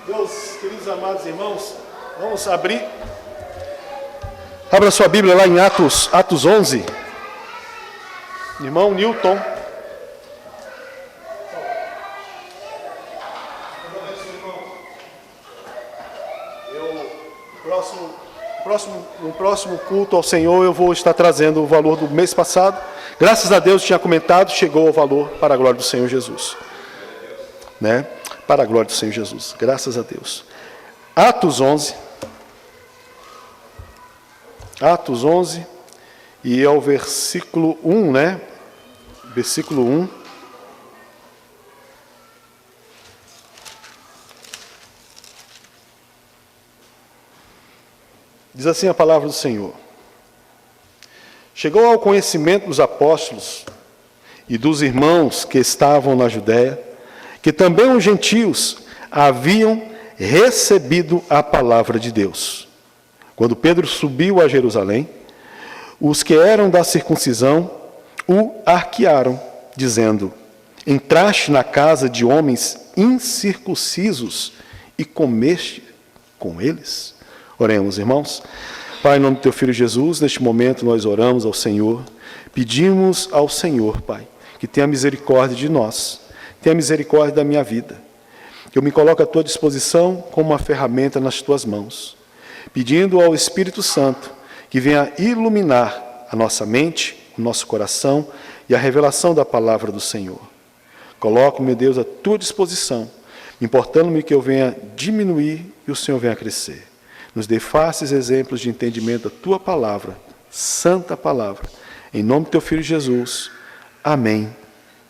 Meus queridos amados irmãos, vamos abrir. Abra sua Bíblia lá em Atos 11. Irmão Newton. No próximo culto ao Senhor eu vou estar trazendo o valor do mês passado. Graças a Deus, tinha comentado, chegou ao valor para a glória do Senhor Jesus. Né? Para a glória do Senhor Jesus. Graças a Deus. Atos 11. Atos 11. E é o versículo 1, né? Versículo 1. Diz assim a palavra do Senhor. Chegou ao conhecimento dos apóstolos e dos irmãos que estavam na Judéia, que também os gentios haviam recebido a palavra de Deus. Quando Pedro subiu a Jerusalém, os que eram da circuncisão o arquearam, dizendo: entraste na casa de homens incircuncisos e comeste com eles? Oremos, irmãos. Pai, em nome do teu Filho Jesus, neste momento nós oramos ao Senhor, pedimos ao Senhor, Pai, que tenha misericórdia de nós, tenha misericórdia da minha vida, que eu me coloque à tua disposição como uma ferramenta nas tuas mãos, pedindo ao Espírito Santo que venha iluminar a nossa mente, o nosso coração e a revelação da palavra do Senhor. Coloco, meu Deus, à tua disposição, importando-me que eu venha diminuir e o Senhor venha crescer. Nos dê fáceis exemplos de entendimento da tua palavra, santa palavra. Em nome do teu Filho Jesus. Amém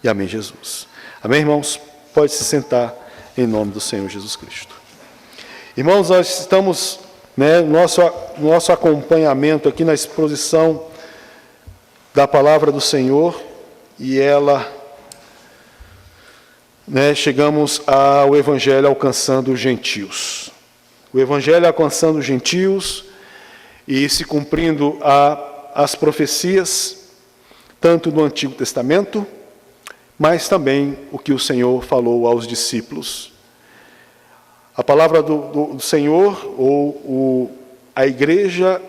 e amém, Jesus. Amém, irmãos? Pode se sentar em nome do Senhor Jesus Cristo. Irmãos, nós estamos, nosso acompanhamento aqui na exposição da palavra do Senhor e chegamos ao Evangelho alcançando os gentios. O Evangelho alcançando os gentios e se cumprindo as profecias, tanto do Antigo Testamento, mas também o que o Senhor falou aos discípulos. A palavra do Senhor, a igreja,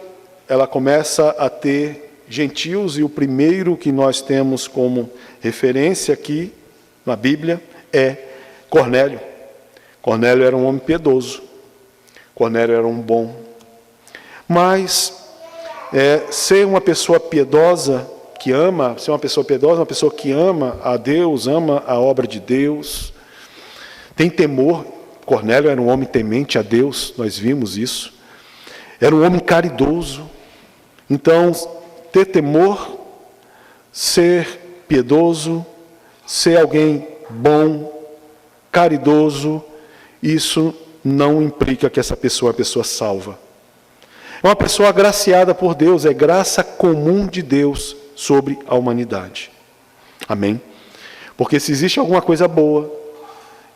ela começa a ter gentios, e o primeiro que nós temos como referência aqui na Bíblia é Cornélio. Cornélio era um homem piedoso. Cornélio era um bom. Mas ser uma pessoa piedosa, ser uma pessoa piedosa, uma pessoa que ama a Deus, ama a obra de Deus, tem temor. Cornélio era um homem temente a Deus, nós vimos isso. Era um homem caridoso. Então, ter temor, ser piedoso, ser alguém bom, caridoso, isso não implica que essa pessoa é uma pessoa salva. É uma pessoa agraciada por Deus, é graça comum de Deus sobre a humanidade. Amém? Porque se existe alguma coisa boa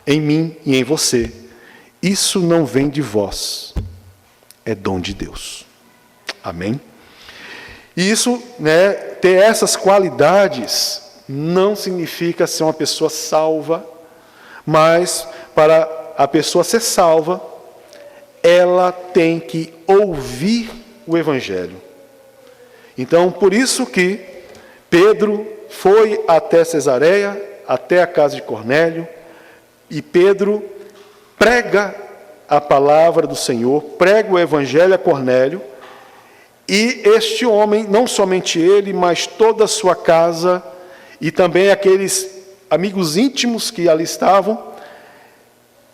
em mim e em você, isso não vem de vós, é dom de Deus. Amém? E isso, ter essas qualidades não significa ser uma pessoa salva, mas para a pessoa ser salva, ela tem que ouvir o Evangelho. Então, por isso que Pedro foi até Cesareia, até a casa de Cornélio, e Pedro prega a palavra do Senhor, prega o Evangelho a Cornélio, e este homem, não somente ele, mas toda a sua casa, e também aqueles amigos íntimos que ali estavam,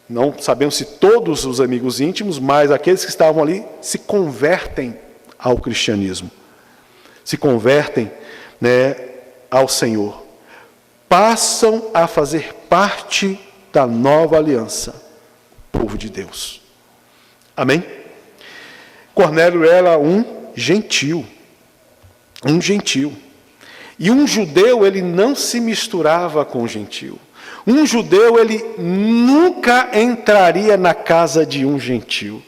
não sabemos se todos os amigos íntimos, mas aqueles que estavam ali se convertem ao cristianismo, se convertem ao Senhor, passam a fazer parte da nova aliança, povo de Deus. Amém? Cornélio era um gentil, e um judeu, ele não se misturava com o gentil. Um judeu, ele nunca entraria na casa de um gentil.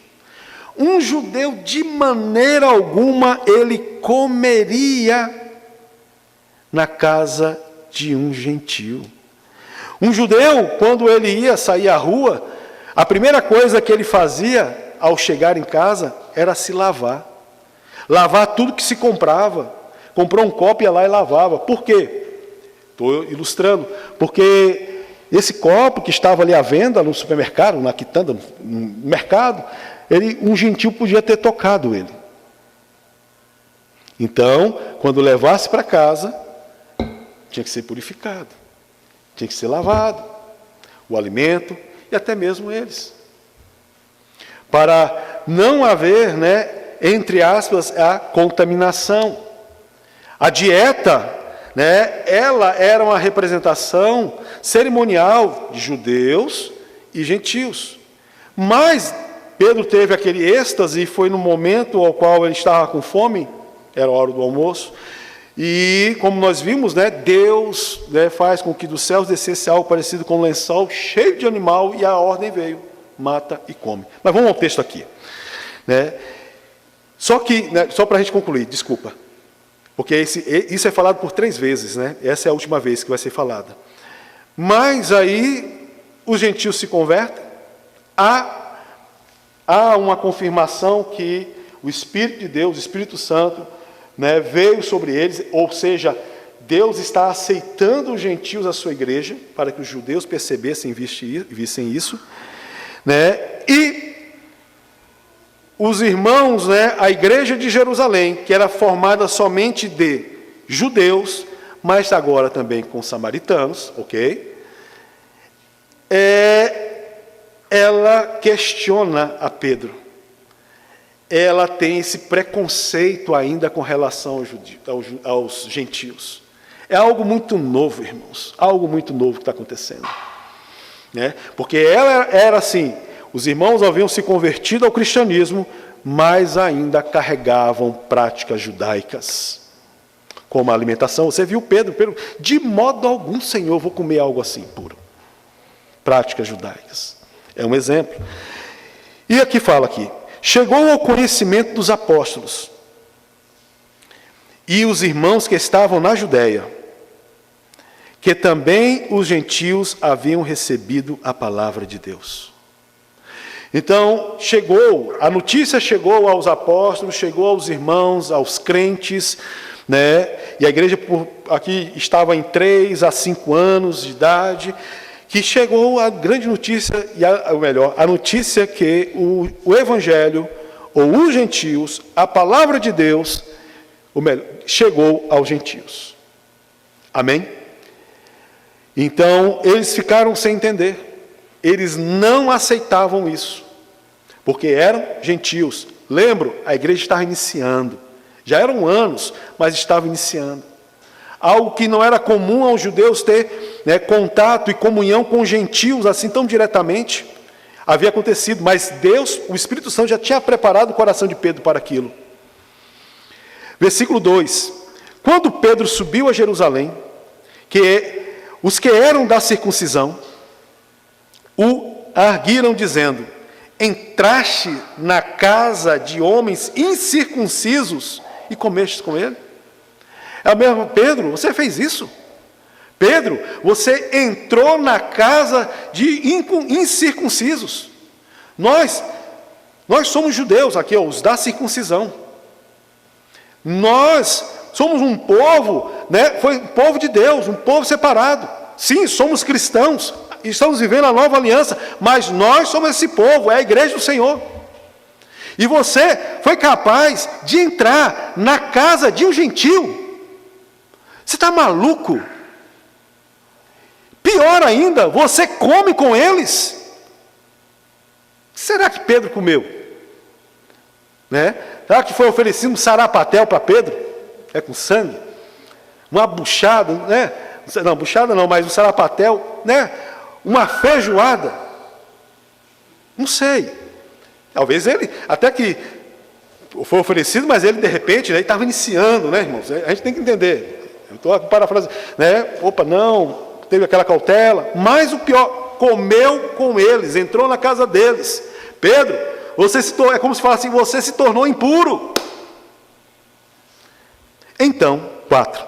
Um judeu, de maneira alguma, ele comeria na casa de um gentil. Um judeu, quando ele ia sair à rua, a primeira coisa que ele fazia ao chegar em casa era se lavar. Lavar tudo que se comprava. Comprou um copo, ia lá e lavava. Por quê? Estou ilustrando. Porque esse copo que estava ali à venda no supermercado, na quitanda, no mercado, um gentil podia ter tocado ele. Então, quando levasse para casa, tinha que ser purificado. Tinha que ser lavado. O alimento e até mesmo eles. Para não haver, entre aspas, a contaminação. A dieta, ela era uma representação cerimonial de judeus e gentios. Mas Pedro teve aquele êxtase e foi no momento ao qual ele estava com fome, era a hora do almoço, e como nós vimos, Deus faz com que dos céus descesse algo parecido com um lençol cheio de animal, e a ordem veio, mata e come. Mas vamos ao texto aqui. Só que, só para a gente concluir, desculpa, porque isso é falado por 3 vezes, essa é a última vez que vai ser falada. Mas aí os gentios se convertem, há uma confirmação que o Espírito de Deus, o Espírito Santo, veio sobre eles, ou seja, Deus está aceitando os gentios à sua igreja, para que os judeus percebessem e vissem isso, e os irmãos, a igreja de Jerusalém, que era formada somente de judeus, mas agora também com samaritanos, ok? Ela questiona a Pedro. Ela tem esse preconceito ainda com relação aos gentios. É algo muito novo, irmãos. Algo muito novo que está acontecendo. Porque ela era assim, os irmãos haviam se convertido ao cristianismo, mas ainda carregavam práticas judaicas. Como a alimentação. Você viu Pedro, de modo algum, Senhor, vou comer algo assim, puro. Práticas judaicas. É um exemplo. E aqui fala aqui. Chegou ao conhecimento dos apóstolos e os irmãos que estavam na Judéia, que também os gentios haviam recebido a palavra de Deus. Então, a notícia chegou aos apóstolos, chegou aos irmãos, aos crentes, e a igreja aqui estava em 3 a 5 anos de idade, que chegou a grande notícia, a notícia que o Evangelho, ou os gentios, a palavra de Deus, chegou aos gentios. Amém? Então, eles ficaram sem entender. Eles não aceitavam isso, porque eram gentios. Lembro, a igreja estava iniciando. Já eram anos, mas estava iniciando. Algo que não era comum aos judeus ter contato e comunhão com gentios assim tão diretamente. Havia acontecido, mas Deus, o Espírito Santo, já tinha preparado o coração de Pedro para aquilo. Versículo 2. Quando Pedro subiu a Jerusalém, os que eram da circuncisão o arguiram, dizendo: entraste na casa de homens incircuncisos e comeste com ele? É o mesmo, Pedro, você fez isso? Pedro, você entrou na casa de incircuncisos. Nós somos judeus aqui, os da circuncisão. Nós somos um povo, foi um povo de Deus, um povo separado. Sim, somos cristãos, estamos vivendo a nova aliança, mas nós somos esse povo, é a igreja do Senhor. E você foi capaz de entrar na casa de um gentil. Você está maluco? Pior ainda, você come com eles? Será que Pedro comeu? Será que foi oferecido um sarapatel para Pedro? Com sangue? Uma buchada, Não, buchada não, mas um sarapatel, Uma feijoada? Não sei. Talvez ele, até que foi oferecido, mas ele de repente estava iniciando, irmãos? A gente tem que entender. Eu estou parafraseando, Opa, não, teve aquela cautela. Mas o pior, comeu com eles, entrou na casa deles. Pedro, é como se falasse assim, você se tornou impuro. Então, 4.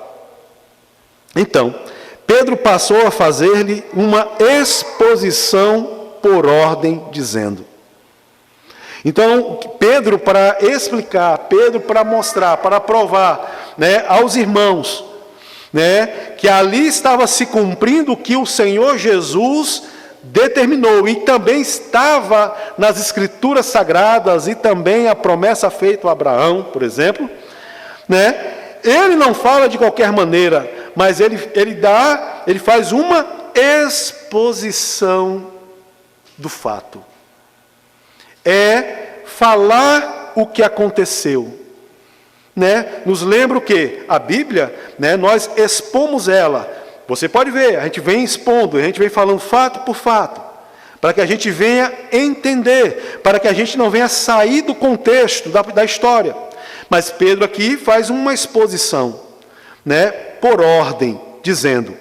Então, Pedro passou a fazer-lhe uma exposição por ordem, dizendo. Então, Pedro, para explicar, Pedro, para mostrar, para provar, né, aos irmãos, né, que ali estava se cumprindo o que o Senhor Jesus determinou, e também estava nas Escrituras Sagradas, e também a promessa feita a Abraão, por exemplo, né? Ele não fala de qualquer maneira, mas ele faz uma exposição do fato. É falar o que aconteceu, né? Nos lembra o quê? A Bíblia, né, nós expomos ela. Você pode ver, a gente vem expondo, a gente vem falando fato por fato, para que a gente venha entender, para que a gente não venha sair do contexto da história. Mas Pedro aqui faz uma exposição, né, por ordem, dizendo: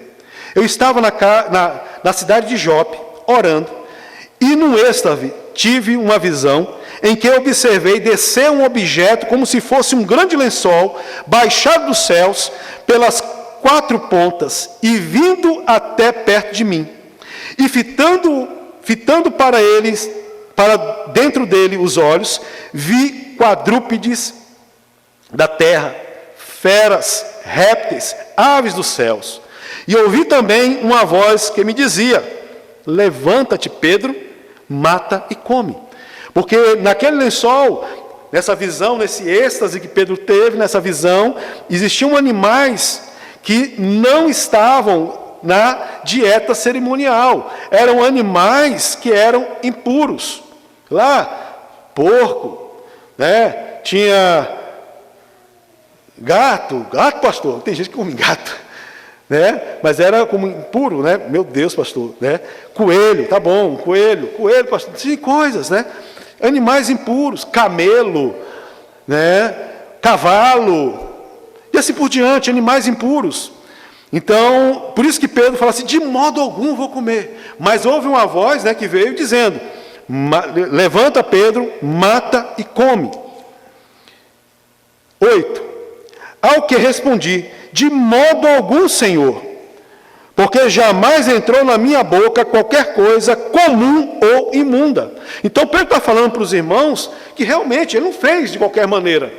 eu estava na cidade de Jope, orando, e no êxtase tive uma visão, em que observei descer um objeto como se fosse um grande lençol, baixado dos céus, pelas 4 pontas, e vindo até perto de mim. E fitando para dentro dele os olhos, vi quadrúpedes da terra, feras, répteis, aves dos céus. E ouvi também uma voz que me dizia: levanta-te, Pedro, mata e come. Porque naquele lençol, nessa visão, nesse êxtase que Pedro teve, nessa visão, existiam animais que não estavam na dieta cerimonial. Eram animais que eram impuros. Lá, porco, né? Tinha gato, pastor, tem gente que come gato, né? Mas era como impuro, né? Meu Deus, pastor, né? Coelho, tá bom, coelho, pastor, tem coisas, né? Animais impuros, camelo, né? Cavalo, e assim por diante, animais impuros. Então, por isso que Pedro fala assim: de modo algum vou comer. Mas houve uma voz, né, que veio dizendo: levanta, Pedro, mata e come. 8. Ao que respondi: de modo algum, Senhor, porque jamais entrou na minha boca qualquer coisa comum ou imunda. Então Pedro está falando para os irmãos que realmente ele não fez de qualquer maneira,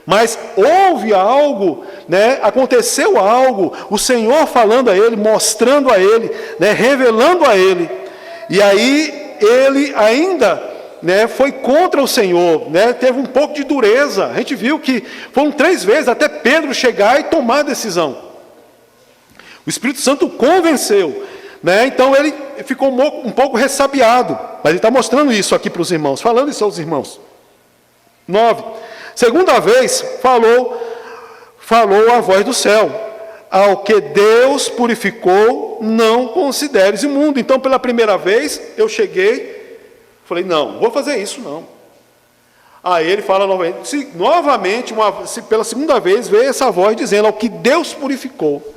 mas houve algo, né, aconteceu algo, o Senhor falando a ele, mostrando a ele, né, revelando a ele, e aí ele ainda, né, foi contra o Senhor, né, teve um pouco de dureza. A gente viu que foram 3 vezes até Pedro chegar e tomar a decisão. O Espírito Santo convenceu, né? Então ele ficou um pouco ressabiado, mas ele está mostrando isso aqui para os irmãos, falando isso aos irmãos. 9. Segunda vez falou a voz do céu: ao que Deus purificou, não consideres imundo. Então, pela primeira vez, eu cheguei, falei: não vou fazer isso, não. Aí ele fala novamente, pela segunda vez, veio essa voz dizendo: ao que Deus purificou,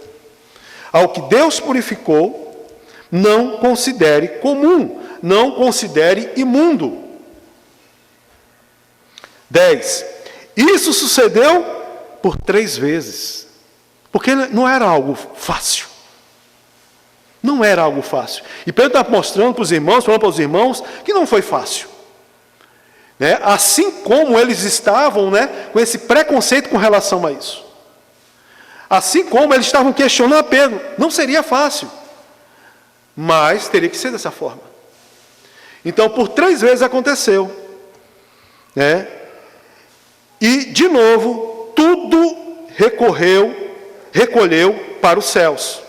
não considere comum, não considere imundo. 10. Isso sucedeu por 3 vezes, porque não era algo fácil. Não era algo fácil. E Pedro está mostrando para os irmãos, falando para os irmãos, que não foi fácil. Né? Assim como eles estavam, né, com esse preconceito com relação a isso. Assim como eles estavam questionando a Pedro, não seria fácil, mas teria que ser dessa forma. Então, por 3 vezes aconteceu, né? E, de novo, tudo recolheu para os céus.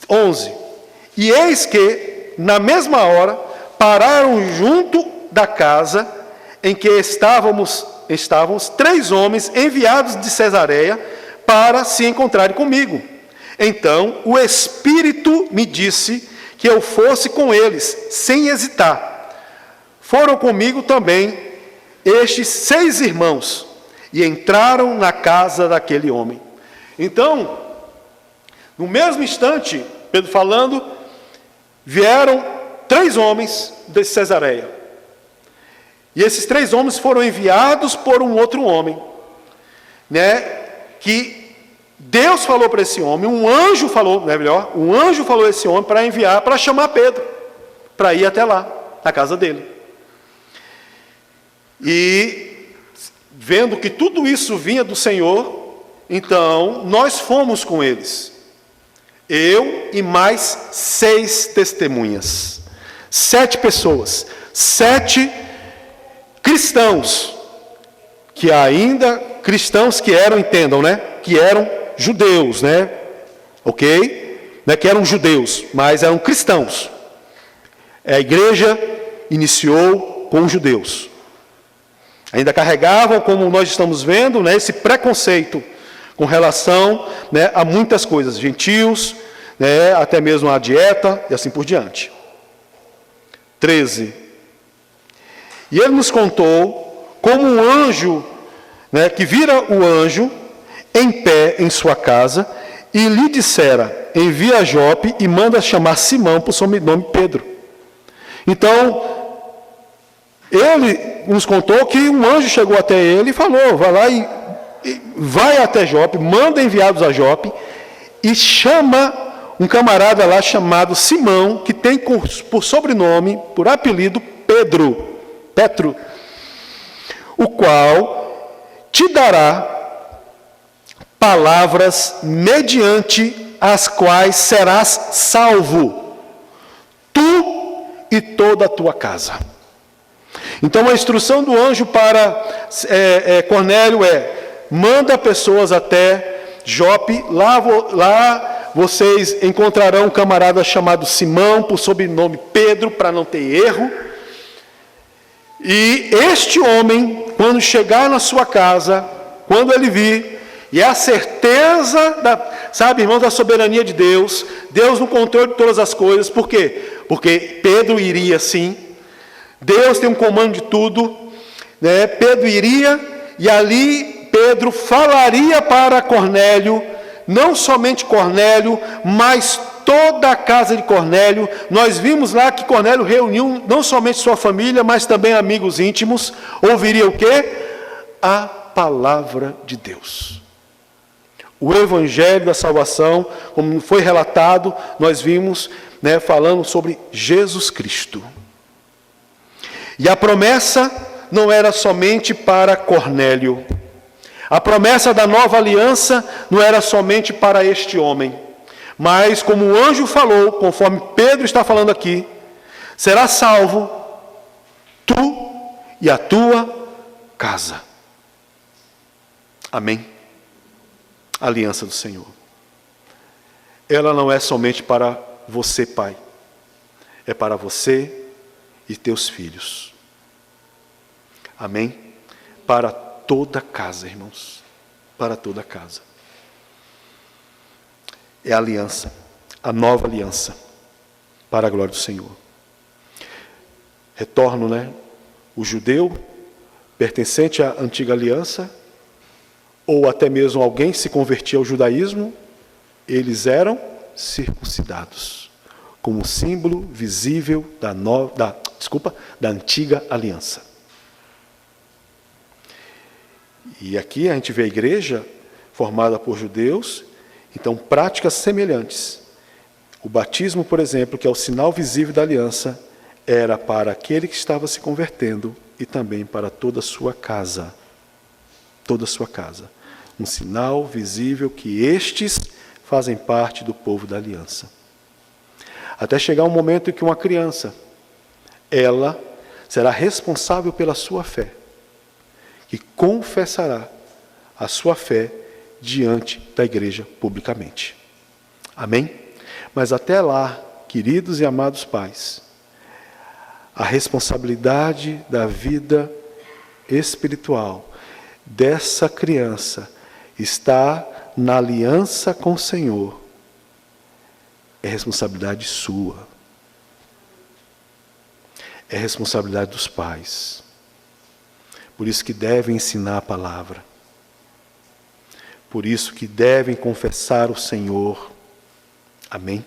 11. E eis que, na mesma hora, pararam junto da casa em que estávamos 3 homens enviados de Cesareia para se encontrarem comigo. Então o Espírito me disse que eu fosse com eles, sem hesitar. Foram comigo também estes 6 irmãos, e entraram na casa daquele homem. Então, no mesmo instante, Pedro falando, vieram 3 homens de Cesareia. E esses 3 homens foram enviados por um outro homem, né, que Deus falou para esse homem, um anjo falou a esse homem para enviar, para chamar Pedro, para ir até lá, na casa dele. E vendo que tudo isso vinha do Senhor, então nós fomos com eles. Eu e mais 6 testemunhas. 7 pessoas. 7 cristãos. Cristãos que eram, entendam, né? Que eram judeus, né? Ok? Não é que eram judeus, mas eram cristãos. A igreja iniciou com os judeus. Ainda carregavam, como nós estamos vendo, né, esse preconceito com relação, né, a muitas coisas, gentios, né, até mesmo a dieta e assim por diante. 13. E ele nos contou como um anjo, né, que vira o anjo em pé em sua casa e lhe dissera: envia a Jope e manda chamar Simão por sobrenome Pedro. Então, ele nos contou que um anjo chegou até ele e falou: vai lá e vai até Jope, manda enviados a Jope e chama um camarada lá chamado Simão, que tem por sobrenome, por apelido, Petro, o qual te dará palavras mediante as quais serás salvo, tu e toda a tua casa. Então a instrução do anjo para Cornélio manda pessoas até Jope, lá vocês encontrarão um camarada chamado Simão, por sobrenome Pedro, para não ter erro. E este homem, quando chegar na sua casa, quando ele vir, e é a certeza, sabe, irmãos, da soberania de Deus, Deus no controle de todas as coisas. Por quê? Porque Pedro iria sim, Deus tem um comando de tudo, né? Pedro iria, e ali Pedro falaria para Cornélio, não somente Cornélio, mas toda a casa de Cornélio. Nós vimos lá que Cornélio reuniu não somente sua família, mas também amigos íntimos. Ouviria o quê? A palavra de Deus. O evangelho da salvação, como foi relatado, nós vimos, né, falando sobre Jesus Cristo. E a promessa não era somente para Cornélio. A promessa da nova aliança não era somente para este homem. Mas, como o anjo falou, conforme Pedro está falando aqui, será salvo tu e a tua casa. Amém? A aliança do Senhor. Ela não é somente para você, pai. É para você e teus filhos. Amém? Para toda casa, irmãos. Para toda casa. É a aliança, a nova aliança, para a glória do Senhor. Retorno, né? O judeu, pertencente à antiga aliança, ou até mesmo alguém se convertia ao judaísmo, eles eram circuncidados, como símbolo visível da antiga aliança. E aqui a gente vê a igreja formada por judeus, então práticas semelhantes. O batismo, por exemplo, que é o sinal visível da aliança, era para aquele que estava se convertendo e também para toda a sua casa. Toda a sua casa. Um sinal visível que estes fazem parte do povo da aliança. Até chegar um momento em que uma criança, ela será responsável pela sua fé, que confessará a sua fé diante da igreja publicamente. Amém? Mas até lá, queridos e amados pais, a responsabilidade da vida espiritual dessa criança está na aliança com o Senhor. É responsabilidade sua. É responsabilidade dos pais. Por isso que devem ensinar a palavra. Por isso que devem confessar o Senhor. Amém?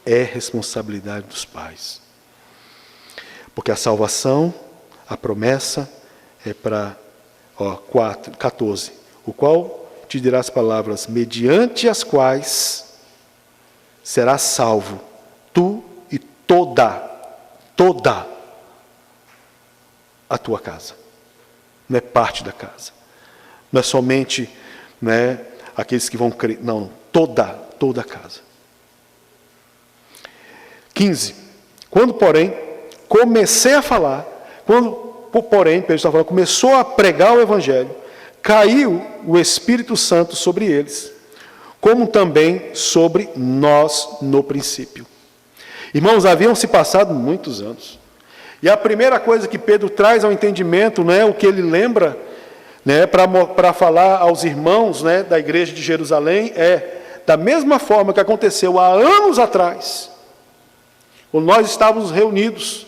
É responsabilidade dos pais. Porque a salvação, a promessa, é para 14. O qual te dirá as palavras, mediante as quais serás salvo, tu e toda a tua casa. Não é parte da casa. Não é somente, né, aqueles que vão crer. Não, toda a casa. 15. Quando, porém, comecei a falar, Pedro está falando, começou a pregar o Evangelho, caiu o Espírito Santo sobre eles, como também sobre nós no princípio. Irmãos, haviam se passado muitos anos. E a primeira coisa que Pedro traz ao entendimento, né, o que ele lembra, né, para falar aos irmãos, né, da igreja de Jerusalém, é da mesma forma que aconteceu há anos atrás, quando nós estávamos reunidos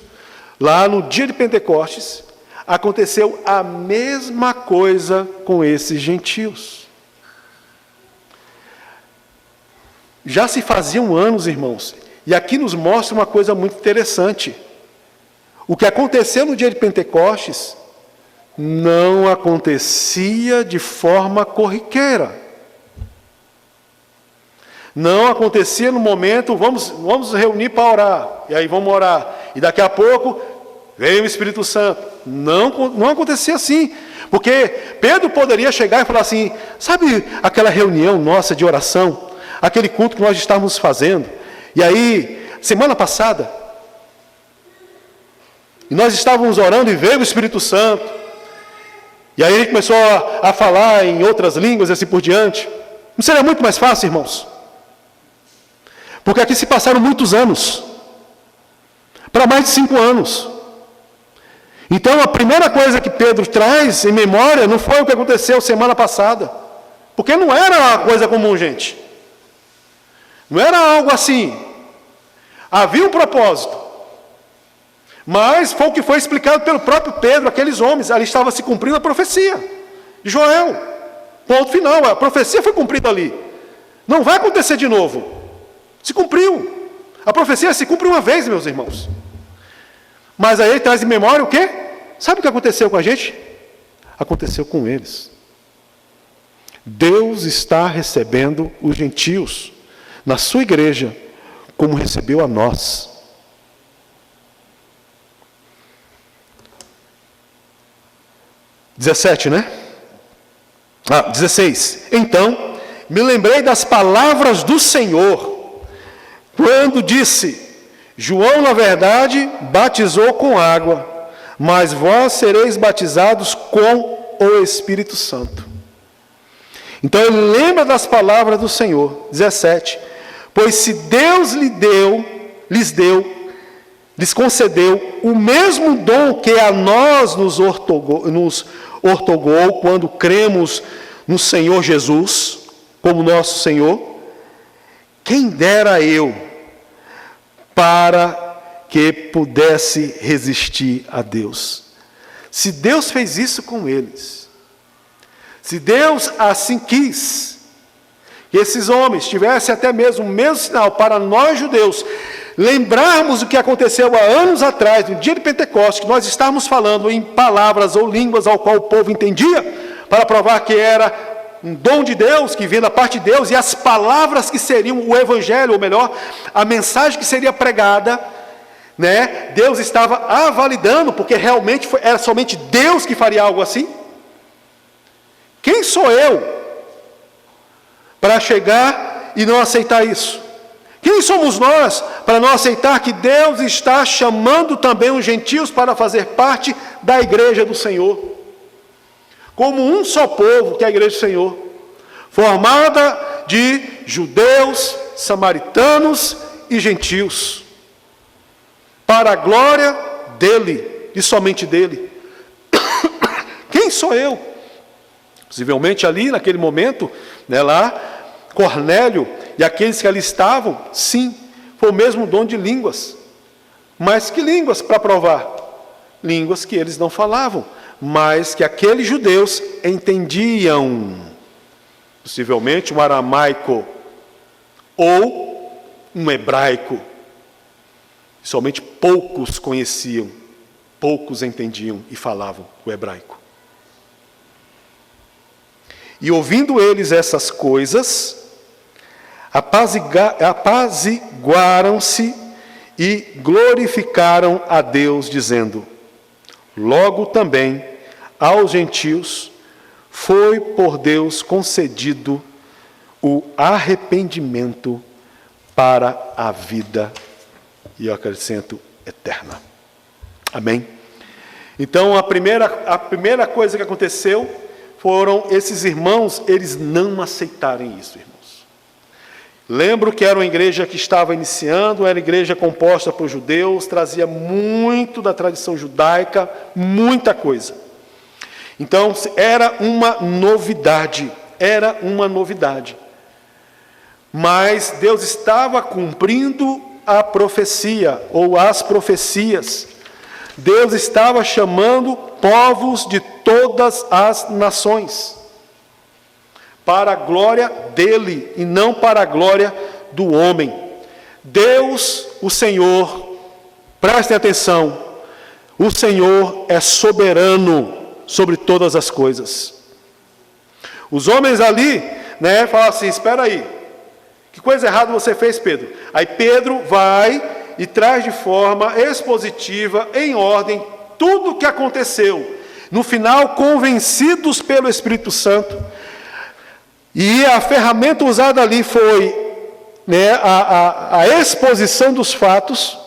lá no dia de Pentecostes, aconteceu a mesma coisa com esses gentios. Já se faziam anos, irmãos, e aqui nos mostra uma coisa muito interessante. O que aconteceu no dia de Pentecostes não acontecia de forma corriqueira. Não acontecia no momento, vamos nos reunir para orar, e aí vamos orar, e daqui a pouco veio o Espírito Santo. Não acontecia assim, porque Pedro poderia chegar e falar assim, sabe aquela reunião nossa de oração, aquele culto que nós estávamos fazendo, e aí, semana passada, e nós estávamos orando e veio o Espírito Santo, e aí ele começou a falar em outras línguas e assim por diante. Não seria muito mais fácil, irmãos? Porque aqui se passaram muitos anos, para mais de 5 anos. Então a primeira coisa que Pedro traz em memória não foi o que aconteceu semana passada, porque não era uma coisa comum, gente. Não era algo assim. Havia um propósito, mas foi o que foi explicado pelo próprio Pedro, aqueles homens, ali estava se cumprindo a profecia de Joel. Ponto final, a profecia foi cumprida ali. Não vai acontecer de novo. Se cumpriu. A profecia se cumpre uma vez, meus irmãos. Mas aí ele traz em memória o quê? Sabe o que aconteceu com a gente? Aconteceu com eles. Deus está recebendo os gentios na sua igreja, como recebeu a nós. (17, né? 16. Então, me lembrei das palavras do Senhor, quando disse, João, na verdade, batizou com água, mas vós sereis batizados com o Espírito Santo. Então ele lembra das palavras do Senhor, 17. Pois se Deus lhes concedeu o mesmo dom que a nós nos ortogou quando cremos no Senhor Jesus, como nosso Senhor, quem dera eu para que pudesse resistir a Deus. Se Deus fez isso com eles, se Deus assim quis, que esses homens tivessem até mesmo o mesmo sinal para nós judeus, lembrarmos o que aconteceu há anos atrás, no dia de Pentecostes, que nós estávamos falando em palavras ou línguas ao qual o povo entendia, para provar que era um dom de Deus, que vinha da parte de Deus, e as palavras que seriam o Evangelho, ou melhor, a mensagem que seria pregada, né? Deus estava a validando, porque realmente era somente Deus que faria algo assim. Quem sou eu para chegar e não aceitar isso? Quem somos nós para não aceitar que Deus está chamando também os gentios para fazer parte da igreja do Senhor? Como um só povo, que é a igreja do Senhor, formada de judeus, samaritanos e gentios, para a glória dele, e somente dele. Quem sou eu? Possivelmente ali, naquele momento, né, lá, Cornélio e aqueles que ali estavam, sim, foi o mesmo dom de línguas. Mas que línguas para provar? Línguas que eles não falavam, mas que aqueles judeus entendiam. Possivelmente um aramaico ou um hebraico. Somente poucos conheciam, poucos entendiam e falavam o hebraico. E ouvindo eles essas coisas, apaziguaram-se e glorificaram a Deus, dizendo: logo também aos gentios foi por Deus concedido o arrependimento para a vida, e eu acrescento, eterna. Amém? Então, a primeira coisa que aconteceu foram esses irmãos, eles não aceitarem isso, irmãos. Lembro que era uma igreja que estava iniciando, era uma igreja composta por judeus, trazia muito da tradição judaica, muita coisa. Então, era uma novidade. Mas Deus estava cumprindo a profecia, ou as profecias. Deus estava chamando povos de todas as nações, para a glória dele e não para a glória do homem. Deus, o Senhor, prestem atenção, o Senhor é soberano sobre todas as coisas. Os homens ali, falam assim: espera aí, que coisa errada você fez, Pedro? Aí Pedro vai e traz de forma expositiva, em ordem, tudo o que aconteceu. No final, convencidos pelo Espírito Santo, e a ferramenta usada ali foi a exposição dos fatos,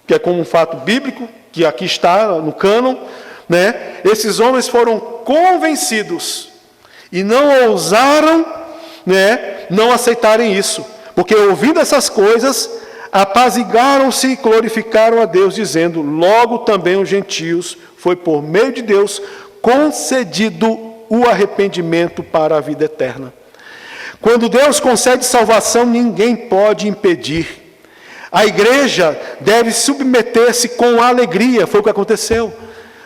que é como um fato bíblico, que aqui está no cânon. Esses homens foram convencidos e não ousaram não aceitarem isso, porque ouvindo essas coisas, apaziguaram-se e glorificaram a Deus, dizendo: logo também os gentios foi por meio de Deus concedido o arrependimento para a vida eterna. Quando Deus concede salvação, ninguém pode impedir. A igreja deve submeter-se com alegria, foi o que aconteceu.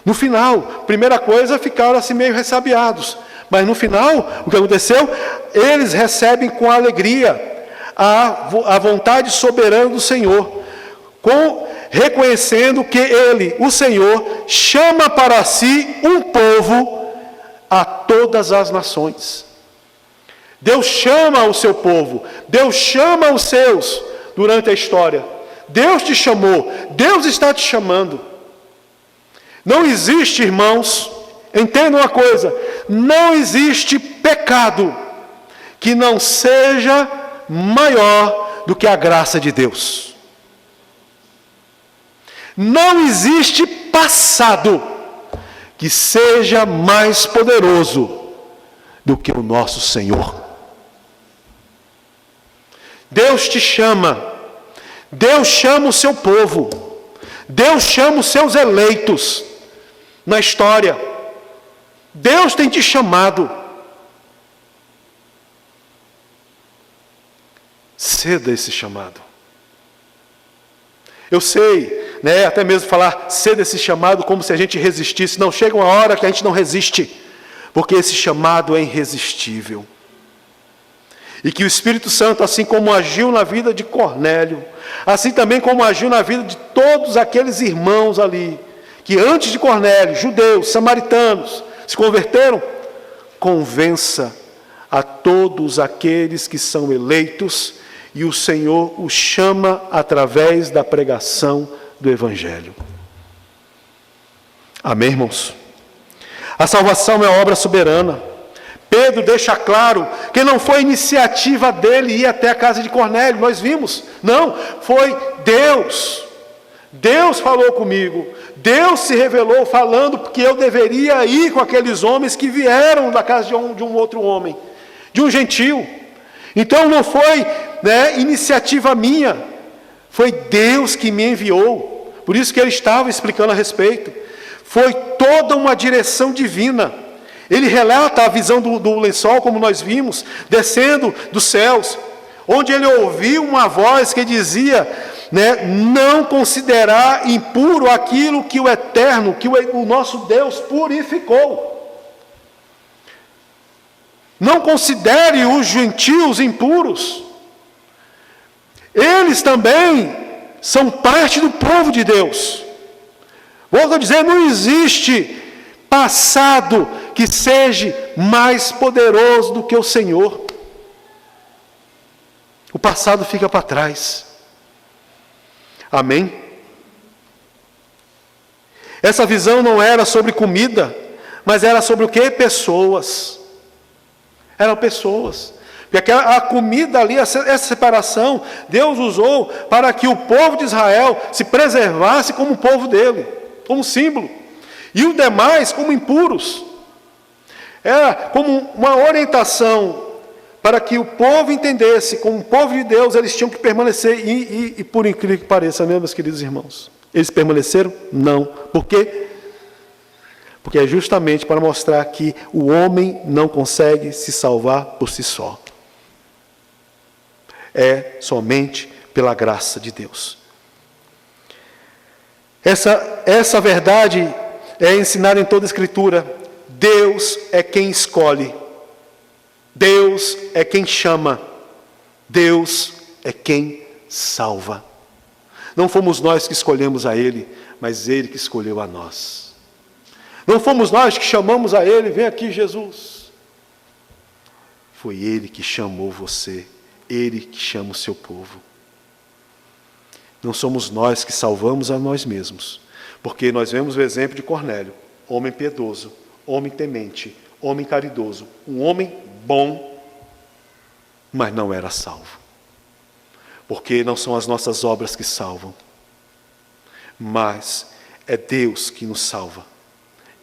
No final, primeira coisa, ficaram assim meio ressabiados, mas no final, o que aconteceu? Eles recebem com alegria a vontade soberana do Senhor, reconhecendo que Ele, o Senhor, chama para si um povo a todas as nações. Deus chama o seu povo, Deus chama os seus durante a história. Deus te chamou, Deus está te chamando. Não existe, irmãos, entendam uma coisa, não existe pecado que não seja maior do que a graça de Deus. Não existe passado que seja mais poderoso do que o nosso Senhor. Deus te chama, Deus chama o seu povo, Deus chama os seus eleitos na história. Deus tem te chamado. Ceda esse chamado. Eu sei, até mesmo falar ceda esse chamado como se a gente resistisse. Não, chega uma hora que a gente não resiste, porque esse chamado é irresistível. E que o Espírito Santo, assim como agiu na vida de Cornélio, assim também como agiu na vida de todos aqueles irmãos ali, que antes de Cornélio, judeus, samaritanos, se converteram, convença a todos aqueles que são eleitos, e o Senhor os chama através da pregação do Evangelho. Amém, irmãos? A salvação é obra soberana. Pedro deixa claro que não foi iniciativa dele ir até a casa de Cornélio, nós vimos. Não, foi Deus. Deus falou comigo. Deus se revelou falando que eu deveria ir com aqueles homens que vieram da casa de um outro homem, de um gentio. Então não foi iniciativa minha, foi Deus que me enviou. Por isso que ele estava explicando a respeito. Foi toda uma direção divina. Ele relata a visão do lençol, como nós vimos, descendo dos céus, onde ele ouviu uma voz que dizia, não considerar impuro aquilo que o Eterno, que o nosso Deus purificou. Não considere os gentios impuros. Eles também são parte do povo de Deus. Volto a dizer, não existe passado que seja mais poderoso do que o Senhor. O passado fica para trás. Amém? Essa visão não era sobre comida, mas era sobre o quê? Pessoas. Eram pessoas. Porque a comida ali, essa separação, Deus usou para que o povo de Israel se preservasse como o povo dele, como símbolo. E os demais como impuros. Era como uma orientação para que o povo entendesse, como povo de Deus, eles tinham que permanecer, e por incrível que pareça, meus queridos irmãos, eles permaneceram? Não. Por quê? Porque é justamente para mostrar que o homem não consegue se salvar por si só. É somente pela graça de Deus. Essa verdade é ensinada em toda a Escritura. Deus é quem escolhe. Deus é quem chama. Deus é quem salva. Não fomos nós que escolhemos a Ele, mas Ele que escolheu a nós. Não fomos nós que chamamos a Ele, vem aqui Jesus. Foi Ele que chamou você, Ele que chama o seu povo. Não somos nós que salvamos a nós mesmos, porque nós vemos o exemplo de Cornélio, homem piedoso, homem temente, homem caridoso, um homem bom, mas não era salvo. Porque não são as nossas obras que salvam, mas é Deus que nos salva.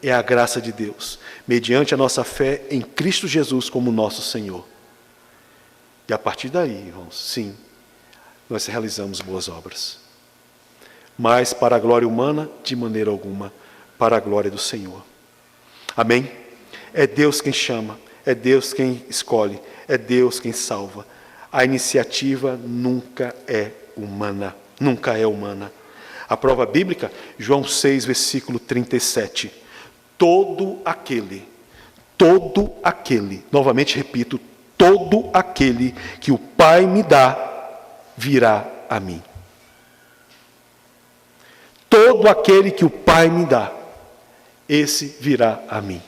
É a graça de Deus, mediante a nossa fé em Cristo Jesus como nosso Senhor. E a partir daí, irmãos, sim, nós realizamos boas obras. Mas para a glória humana, de maneira alguma, para a glória do Senhor. Amém? É Deus quem chama, é Deus quem escolhe, é Deus quem salva. A iniciativa nunca é humana, nunca é humana. A prova bíblica, João 6, versículo 37. Todo aquele, novamente repito, todo aquele que o Pai me dá, virá a mim. Todo aquele que o Pai me dá, esse virá a mim.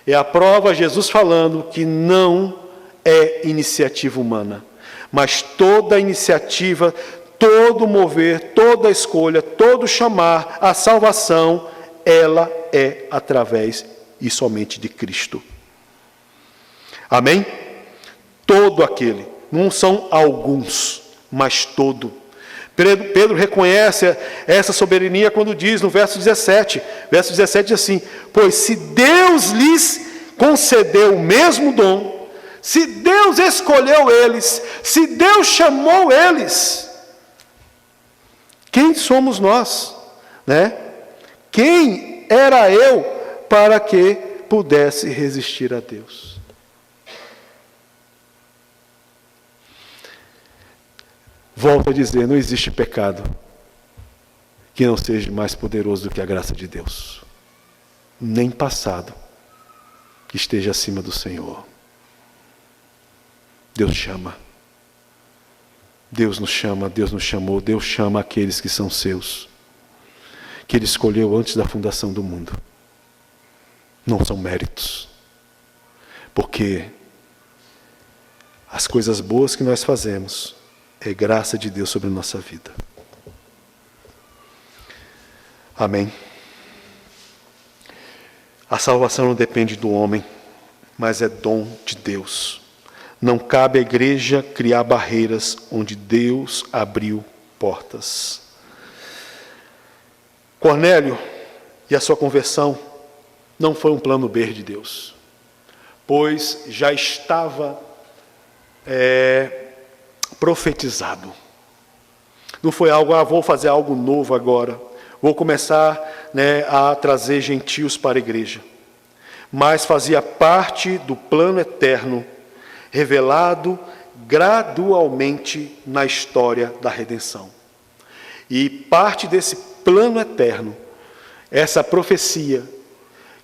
É a prova, Jesus falando que não é iniciativa humana, mas toda iniciativa, todo mover, toda escolha, todo chamar a salvação, ela é através e somente de Cristo. Amém? Todo aquele, não são alguns, mas todo. Pedro reconhece essa soberania quando diz no verso 17, diz assim: pois se Deus lhes concedeu o mesmo dom, se Deus escolheu eles, se Deus chamou eles, quem somos nós, né? Quem era eu para que pudesse resistir a Deus? Volto a dizer, não existe pecado que não seja mais poderoso do que a graça de Deus. Nem passado que esteja acima do Senhor. Deus chama. Deus nos chama, Deus nos chamou, Deus chama aqueles que são seus, que Ele escolheu antes da fundação do mundo. Não são méritos, porque as coisas boas que nós fazemos é graça de Deus sobre a nossa vida. Amém? A salvação não depende do homem, mas é dom de Deus. Não cabe à igreja criar barreiras onde Deus abriu portas. Cornélio e a sua conversão não foi um plano B de Deus, pois já estava profetizado. Não foi algo, vou fazer algo novo agora, vou começar a trazer gentios para a igreja. Mas fazia parte do plano eterno, revelado gradualmente na história da redenção. E parte desse plano eterno, essa profecia,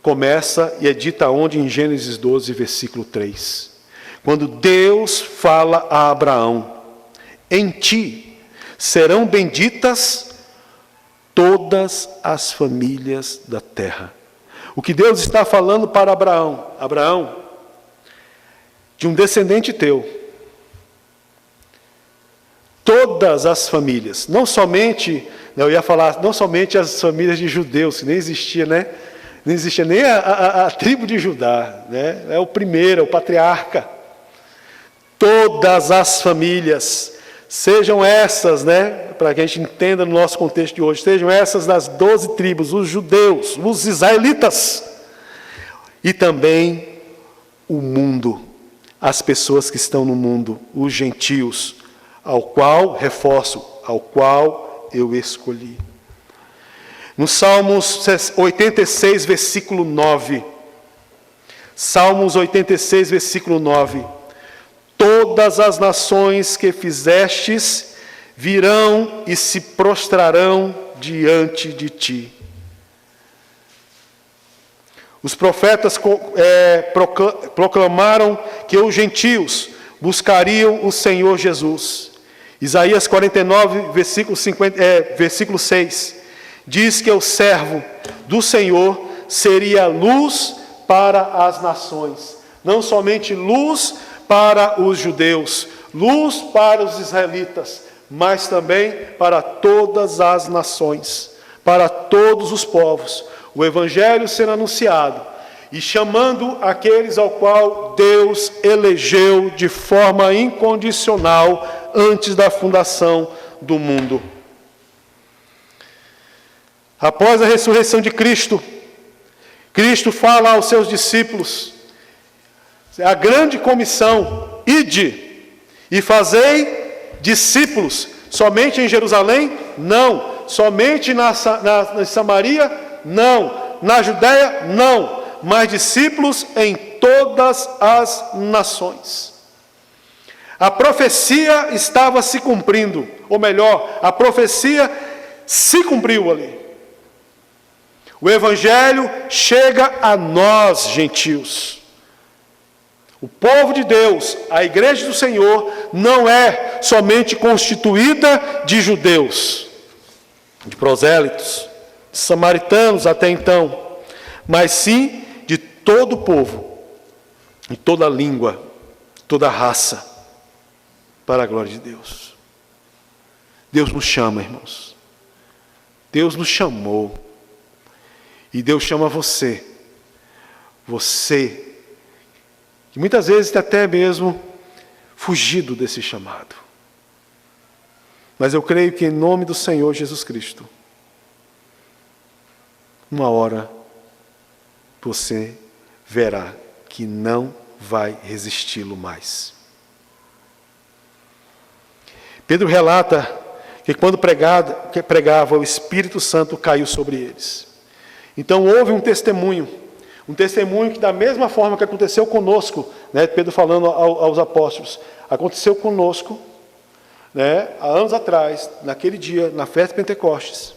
começa e é dita onde? Em Gênesis 12, versículo 3. Quando Deus fala a Abraão: em ti serão benditas todas as famílias da terra. O que Deus está falando para Abraão: Abraão, de um descendente teu, todas as famílias, não somente, eu ia falar, não somente as famílias de judeus, que nem existia, né? Nem existia nem a tribo de Judá, né? É o primeiro, é o patriarca. Todas as famílias, sejam essas, né? Para que a gente entenda no nosso contexto de hoje, sejam essas das 12 tribos, os judeus, os israelitas, e também o mundo, as pessoas que estão no mundo, os gentios, ao qual, reforço, ao qual eu escolhi. No Salmos 86, versículo 9. Salmos 86, versículo 9. Todas as nações que fizestes virão e se prostrarão diante de ti. Os profetas proclamaram que os gentios buscariam o Senhor Jesus. Isaías 49, versículo 6, diz que o servo do Senhor seria luz para as nações. Não somente luz para os judeus, luz para os israelitas, mas também para todas as nações, para todos os povos. O Evangelho sendo anunciado e chamando aqueles ao qual Deus elegeu de forma incondicional antes da fundação do mundo. Após a ressurreição de Cristo, Cristo fala aos seus discípulos, a grande comissão: ide e fazei discípulos. Somente em Jerusalém? Não. Somente na Samaria? Não. Na Judéia? Não. Mas discípulos em todas as nações. A profecia estava se cumprindo, ou melhor, a profecia se cumpriu ali. O Evangelho chega a nós, gentios. O povo de Deus, a igreja do Senhor, não é somente constituída de judeus, de prosélitos, de samaritanos até então, mas sim de todo o povo, de toda língua, toda raça, para a glória de Deus. Deus nos chama, irmãos. Deus nos chamou. E Deus chama você, que muitas vezes tem até mesmo fugido desse chamado. Mas eu creio que em nome do Senhor Jesus Cristo, uma hora você verá que não vai resisti-lo mais. Pedro relata que quando pregava, o Espírito Santo caiu sobre eles. Então houve um testemunho que da mesma forma que aconteceu conosco, né, Pedro falando aos apóstolos, aconteceu conosco, né, há anos atrás, naquele dia, na festa de Pentecostes,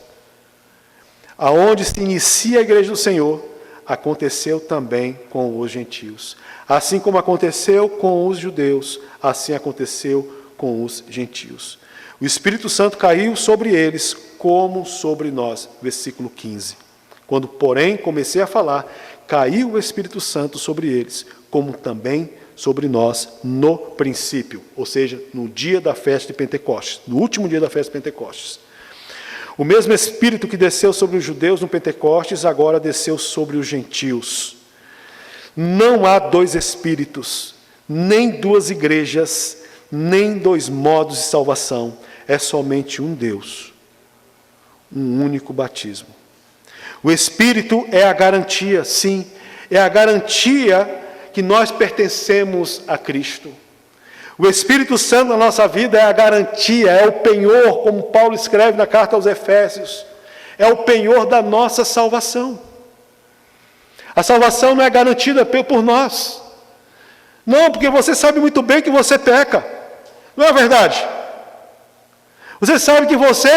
aonde se inicia a igreja do Senhor, aconteceu também com os gentios. Assim como aconteceu com os judeus, assim aconteceu com os gentios. O Espírito Santo caiu sobre eles como sobre nós. Versículo 15. Quando, porém, comecei a falar, caiu o Espírito Santo sobre eles, como também sobre nós no princípio, ou seja, no dia da festa de Pentecostes, no último dia da festa de Pentecostes. O mesmo Espírito que desceu sobre os judeus no Pentecostes, agora desceu sobre os gentios. Não há dois Espíritos, nem duas igrejas, nem dois modos de salvação. É somente um Deus, um único batismo. O Espírito é a garantia, sim, é a garantia que nós pertencemos a Cristo. O Espírito Santo na nossa vida é a garantia, é o penhor, como Paulo escreve na carta aos Efésios, é o penhor da nossa salvação. A salvação não é garantida por nós. Não, porque você sabe muito bem que você peca. Não é verdade? Você sabe que você,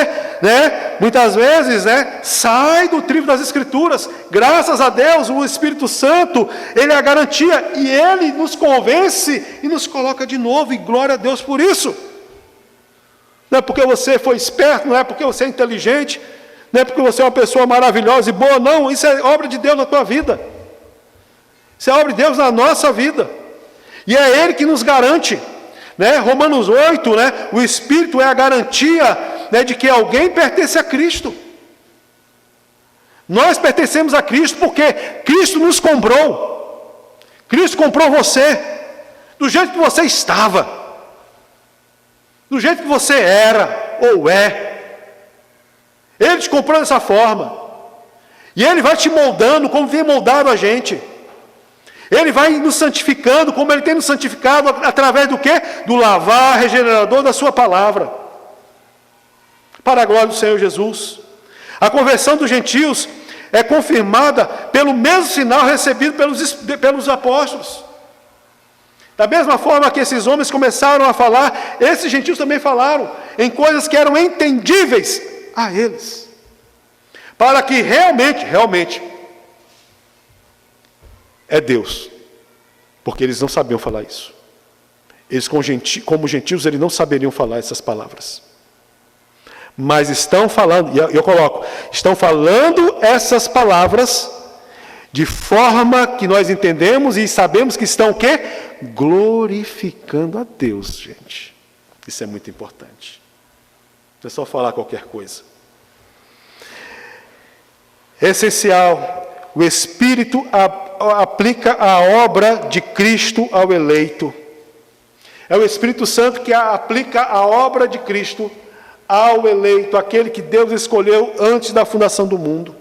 muitas vezes, sai do trilho das Escrituras. Graças a Deus, o Espírito Santo, Ele é a garantia. E Ele nos convence e nos coloca de novo. E glória a Deus por isso. Não é porque você foi esperto, não é porque você é inteligente. Não é porque você é uma pessoa maravilhosa e boa, não. Isso é obra de Deus na tua vida. Isso é obra de Deus na nossa vida. E é Ele que nos garante. Né? Romanos 8, né? O Espírito é a garantia, né, de que alguém pertence a Cristo. Nós pertencemos a Cristo porque Cristo nos comprou. Cristo comprou você. Do jeito que você estava. Do jeito que você era ou é. Ele te comprou dessa forma. E Ele vai te moldando como tem moldado a gente. Ele vai nos santificando como Ele tem nos santificado através do quê? Do lavar regenerador da sua palavra. Para a glória do Senhor Jesus. A conversão dos gentios é confirmada pelo mesmo sinal recebido pelos apóstolos. Da mesma forma que esses homens começaram a falar, esses gentios também falaram em coisas que eram entendíveis a eles. Para que realmente, é Deus. Porque eles não sabiam falar isso. Eles, como gentios, eles não saberiam falar essas palavras. Mas estão falando, e eu coloco, estão falando essas palavras de forma que nós entendemos e sabemos que estão o quê? Glorificando a Deus, gente. Isso é muito importante. Não é só falar qualquer coisa. É essencial. O Espírito aplica a obra de Cristo ao eleito. É o Espírito Santo que aplica a obra de Cristo ao eleito, aquele que Deus escolheu antes da fundação do mundo.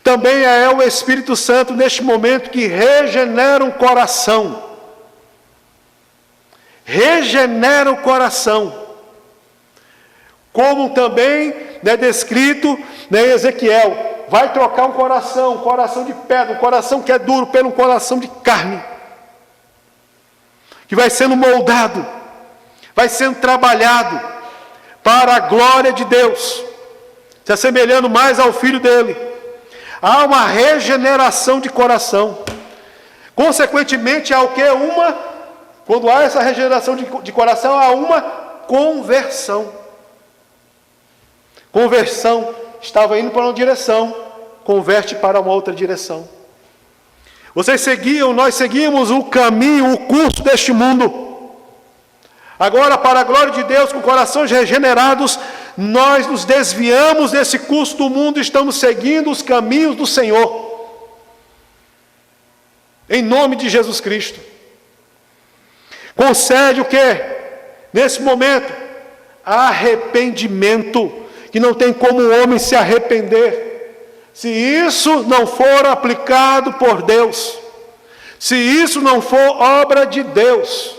Também é o Espírito Santo, neste momento, que regenera o coração. Regenera o coração. Como também é descrito em Ezequiel. Vai trocar um coração de pedra, um coração que é duro, pelo um coração de carne. Que vai sendo moldado, vai sendo trabalhado para a glória de Deus, se assemelhando mais ao Filho dele. Há uma regeneração de coração. Consequentemente, há o que? Quando há essa regeneração de coração, há uma conversão. Conversão. Estava indo para uma direção, converte para uma outra direção. Vocês seguiam, nós seguimos o caminho, o curso deste mundo. Agora, para a glória de Deus, com corações regenerados, nós nos desviamos desse curso do mundo e estamos seguindo os caminhos do Senhor. Em nome de Jesus Cristo. Concede o quê? Nesse momento, arrependimento. Que não tem como o homem se arrepender, se isso não for aplicado por Deus, se isso não for obra de Deus.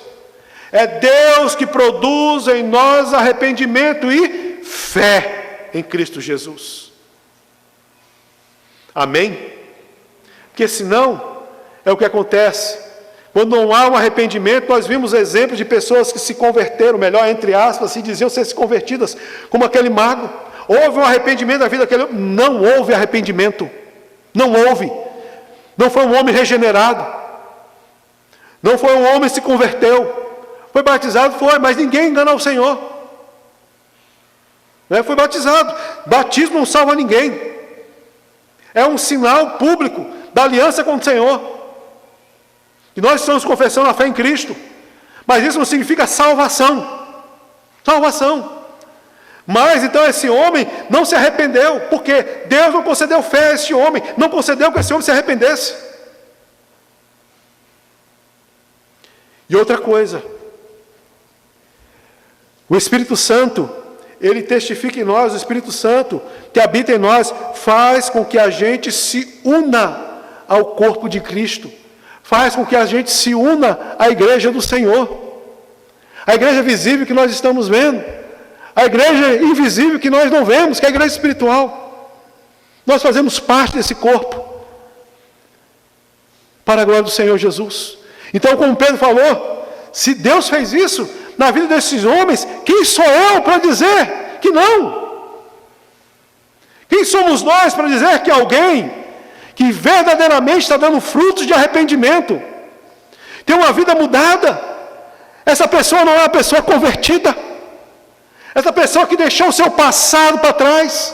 É Deus que produz em nós arrependimento e fé em Cristo Jesus. Amém? Porque senão, é o que acontece. Quando não há um arrependimento, nós vimos exemplos de pessoas que se converteram, melhor, entre aspas, se diziam ser convertidas, como aquele mago. Houve um arrependimento na vida daquele homem? Não houve arrependimento. Não houve. Não foi um homem regenerado. Não foi um homem que se converteu. Foi batizado? Foi, mas ninguém engana o Senhor. Foi batizado. Batismo não salva ninguém. É um sinal público da aliança com o Senhor. E nós estamos confessando a fé em Cristo. Mas isso não significa salvação. Salvação. Mas então esse homem não se arrependeu, porque Deus não concedeu fé a esse homem, não concedeu que esse homem se arrependesse. E outra coisa, o Espírito Santo, ele testifica em nós, o Espírito Santo que habita em nós, faz com que a gente se una ao corpo de Cristo, faz com que a gente se una à igreja do Senhor, a igreja visível que nós estamos vendo, a igreja invisível que nós não vemos, que é a igreja espiritual. Nós fazemos parte desse corpo, para a glória do Senhor Jesus. Então, como Pedro falou, se Deus fez isso na vida desses homens, quem sou eu para dizer que não? Quem somos nós para dizer que alguém que verdadeiramente está dando frutos de arrependimento, tem uma vida mudada, essa pessoa não é uma pessoa convertida, essa pessoa que deixou o seu passado para trás,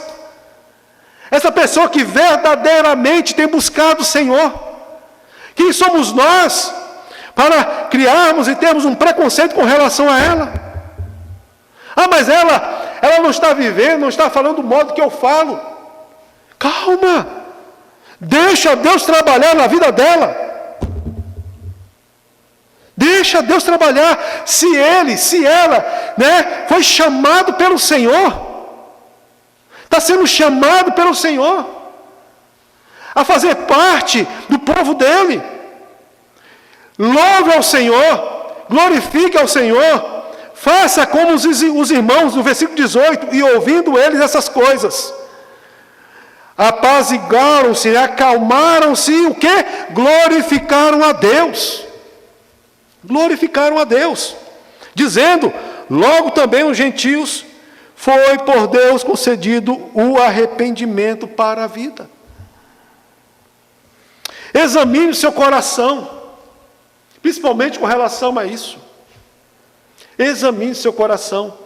essa pessoa que verdadeiramente tem buscado o Senhor. Quem somos nós para criarmos e termos um preconceito com relação a ela? Ah, mas ela não está vivendo, não está falando do modo que eu falo. Calma, deixa Deus trabalhar na vida dela. Deixa Deus trabalhar. Se ela, foi chamado pelo Senhor, está sendo chamado pelo Senhor a fazer parte do povo dele. Louve ao Senhor, glorifique ao Senhor, faça como os irmãos, no versículo 18, e ouvindo eles essas coisas, apaziguaram-se, acalmaram-se, o quê? Glorificaram a Deus. Glorificaram a Deus, dizendo, logo também os gentios, foi por Deus concedido o arrependimento para a vida. Examine o seu coração, principalmente com relação a isso. Examine seu coração.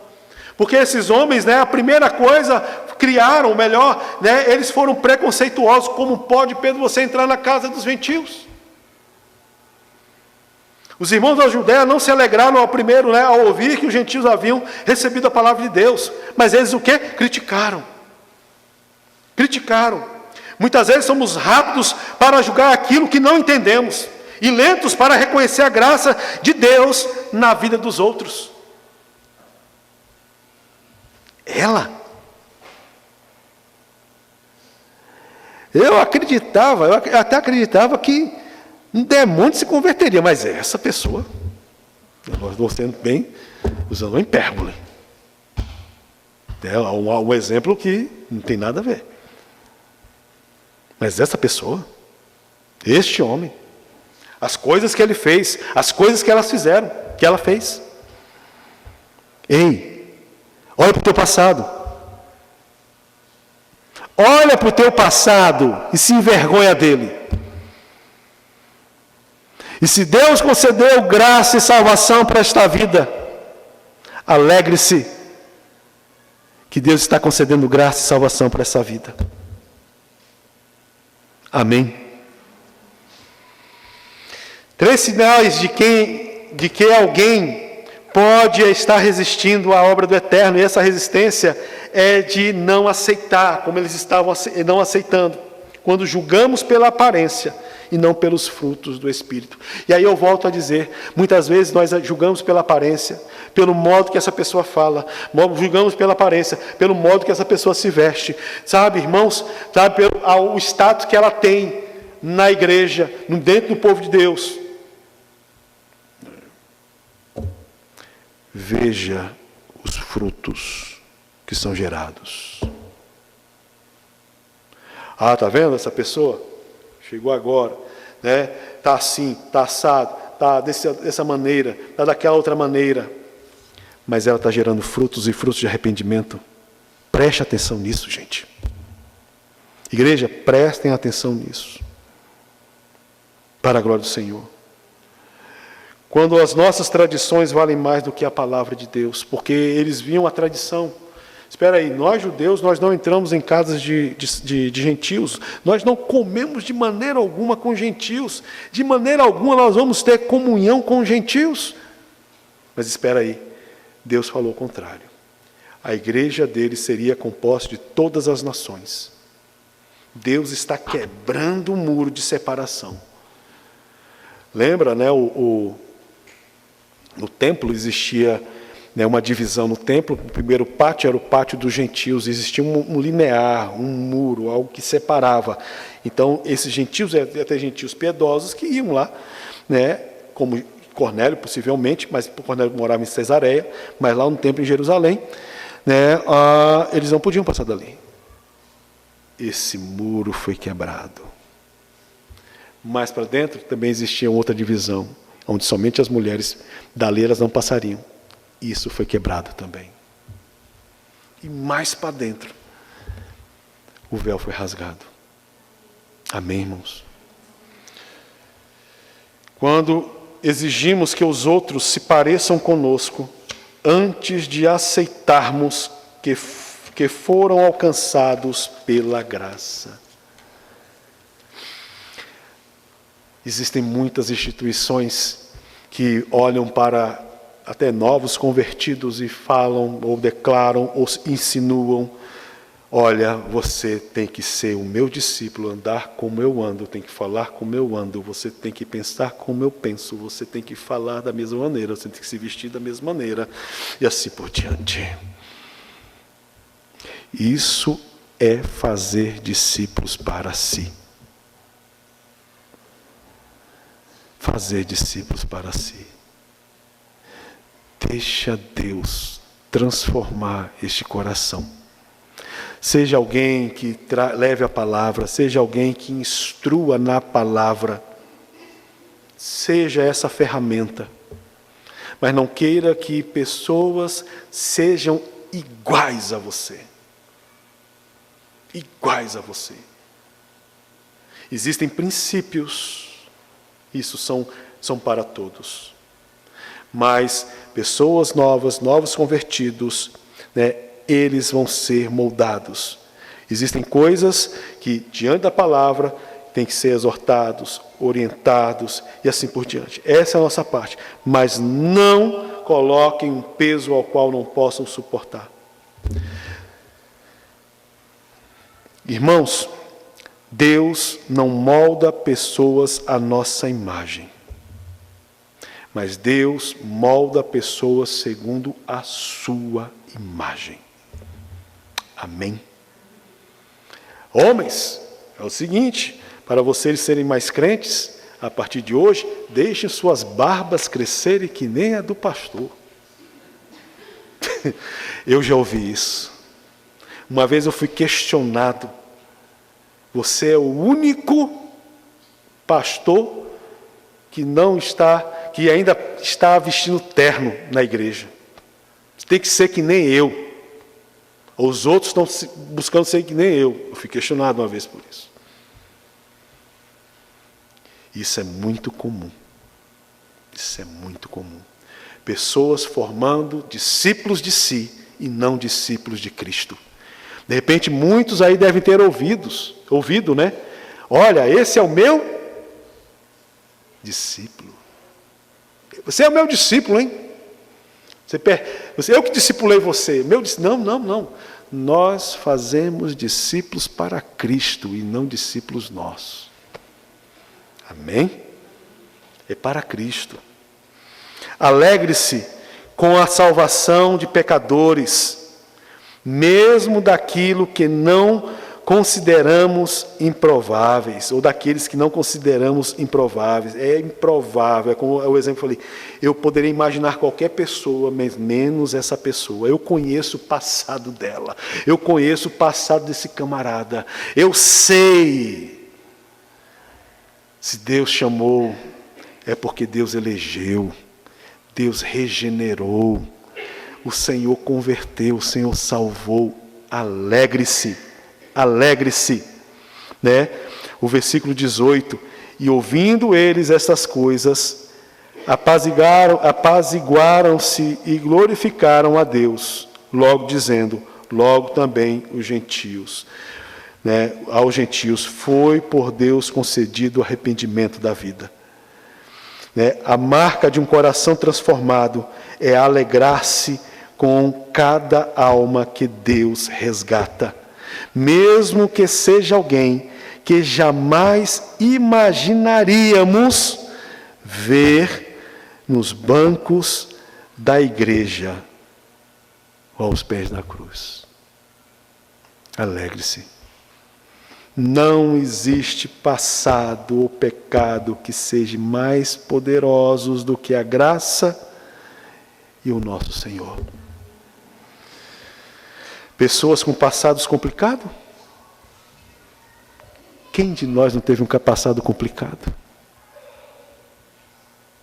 Porque esses homens, a primeira coisa, criaram, melhor, eles foram preconceituosos. Como pode, Pedro, você entrar na casa dos gentios? Os irmãos da Judéia não se alegraram ao primeiro, ao ouvir que os gentios haviam recebido a palavra de Deus. Mas eles o quê? Criticaram. Criticaram. Muitas vezes somos rápidos para julgar aquilo que não entendemos. E lentos para reconhecer a graça de Deus na vida dos outros. Ela. Eu até acreditava que um demônio se converteria, mas essa pessoa, eu estou sendo bem, usando uma hipérbole. É um exemplo que não tem nada a ver. Mas essa pessoa, este homem, as coisas que ele fez, as coisas que elas fizeram, que ela fez. Ei, olha para o teu passado. Olha para o teu passado e se envergonha dele. E se Deus concedeu graça e salvação para esta vida, alegre-se que Deus está concedendo graça e salvação para essa vida. Amém. 3 sinais de que alguém pode estar resistindo à obra do Eterno, e essa resistência é de não aceitar, como eles estavam não aceitando, quando julgamos pela aparência e não pelos frutos do Espírito. E aí eu volto a dizer, muitas vezes nós julgamos pela aparência, pelo modo que essa pessoa fala, julgamos pela aparência, pelo modo que essa pessoa se veste, sabe, irmãos, sabe, o status que ela tem na igreja, dentro do povo de Deus. Veja os frutos que são gerados. Ah, está vendo essa pessoa? Chegou agora, está assim, está assado, está dessa maneira, está daquela outra maneira. Mas ela está gerando frutos e frutos de arrependimento. Preste atenção nisso, gente. Igreja, prestem atenção nisso. Para a glória do Senhor. Quando as nossas tradições valem mais do que a palavra de Deus, porque eles viam a tradição. Espera aí, nós judeus, nós não entramos em casas de gentios, nós não comemos de maneira alguma com gentios, de maneira alguma nós vamos ter comunhão com gentios. Mas espera aí, Deus falou o contrário. A igreja dele seria composta de todas as nações. Deus está quebrando o muro de separação. Lembra, no templo existia uma divisão no templo. O primeiro pátio era o pátio dos gentios, existia um linear, um muro, algo que separava. Então, esses gentios, até gentios piedosos, que iam lá, como Cornélio, possivelmente, mas Cornélio morava em Cesareia, mas lá no templo em Jerusalém, eles não podiam passar dali. Esse muro foi quebrado. Mais para dentro também existia outra divisão, onde somente as mulheres dali elas não passariam. Isso foi quebrado também. E mais para dentro, o véu foi rasgado. Amém, irmãos? Quando exigimos que os outros se pareçam conosco, antes de aceitarmos que foram alcançados pela graça. Existem muitas instituições que olham para até novos convertidos e falam, ou declaram, ou insinuam: olha, você tem que ser o meu discípulo, andar como eu ando, tem que falar como eu ando, você tem que pensar como eu penso, você tem que falar da mesma maneira, você tem que se vestir da mesma maneira, e assim por diante. Isso é fazer discípulos para si. Fazer discípulos para si. Deixa Deus transformar este coração. Seja alguém que leve a palavra, seja alguém que instrua na palavra. Seja essa ferramenta. Mas não queira que pessoas sejam iguais a você. Iguais a você. Existem princípios. Isso são para todos. Mas pessoas novas, novos convertidos, né, eles vão ser moldados. Existem coisas que, diante da palavra, têm que ser exortados, orientados e assim por diante. Essa é a nossa parte. Mas não coloquem um peso ao qual não possam suportar. Irmãos, Deus não molda pessoas à nossa imagem. Mas Deus molda pessoas segundo a sua imagem. Amém? Homens, é o seguinte, para vocês serem mais crentes, a partir de hoje, deixem suas barbas crescerem que nem a do pastor. Eu já ouvi isso. Uma vez eu fui questionado: você é o único pastor que ainda está vestindo terno na igreja. Você tem que ser que nem eu. Os outros estão buscando ser que nem eu. Eu fui questionado uma vez por isso. Isso é muito comum. Isso é muito comum. Pessoas formando discípulos de si e não discípulos de Cristo. De repente, muitos aí devem ter ouvido, né? Olha, esse é o meu discípulo. Você é o meu discípulo, hein? Eu que discipulei você. Não. Nós fazemos discípulos para Cristo e não discípulos nossos. Amém? É para Cristo. Alegre-se com a salvação de pecadores, mesmo daquilo que não consideramos improváveis, ou daqueles que não consideramos improváveis. É improvável, é como o exemplo que eu falei, eu poderia imaginar qualquer pessoa, mas menos essa pessoa. Eu conheço o passado dela, eu conheço o passado desse camarada, eu sei. Se Deus chamou, é porque Deus elegeu, Deus regenerou, o Senhor converteu, o Senhor salvou. Alegre-se. Alegre-se, né? O versículo 18, e ouvindo eles estas coisas, apaziguaram-se e glorificaram a Deus, logo dizendo, logo também os gentios, né? Aos gentios foi por Deus concedido o arrependimento da vida, né? A marca de um coração transformado é alegrar-se com cada alma que Deus resgata, mesmo que seja alguém que jamais imaginaríamos ver nos bancos da igreja ou aos pés da cruz. Alegre-se. Não existe passado ou pecado que seja mais poderosos do que a graça e o nosso Senhor. Pessoas com passados complicados? Quem de nós não teve um passado complicado?